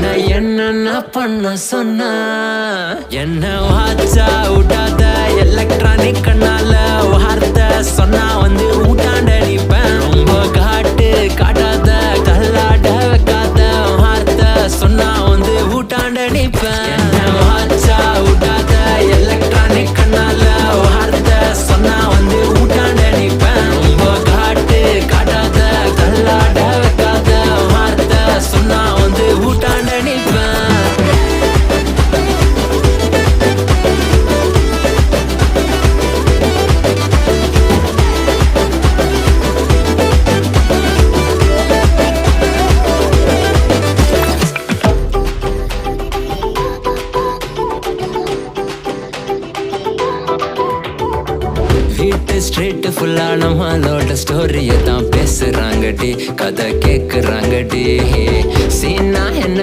உன்னை என்னென்ன பண்ண சொன்ன என்ன வாச்சா விட்டாத எலக்ட்ரானிக் கண்ணால வார்த்தை சொன்னா வந்து ஊட்டாண்டடிப்பேன் ரொம்ப காட்டாத கல்லாட வைக்காத வார்த்தை சொன்னா வந்து ஊட்டாண்டடிப்பேன் என்ன வாச்சா விட்டாத எலக்ட்ரானிக் கண்ணால வார்த்தை சொன்னா வந்து ஊட்டாண்டடிப்பேன் ரொம்ப காட்டாத கல்லாட வைக்காத வார்த்தை சொன்னா வந்து ஊட்டாண்டடிப்பேன் வீட்டு ஸ்ட்ரீட் ஃபுல்லா நம்மளோட ஸ்டோரிய தான் பேசுறாங்கடி கதை கேக்குறாங்கடி சீனா என்ன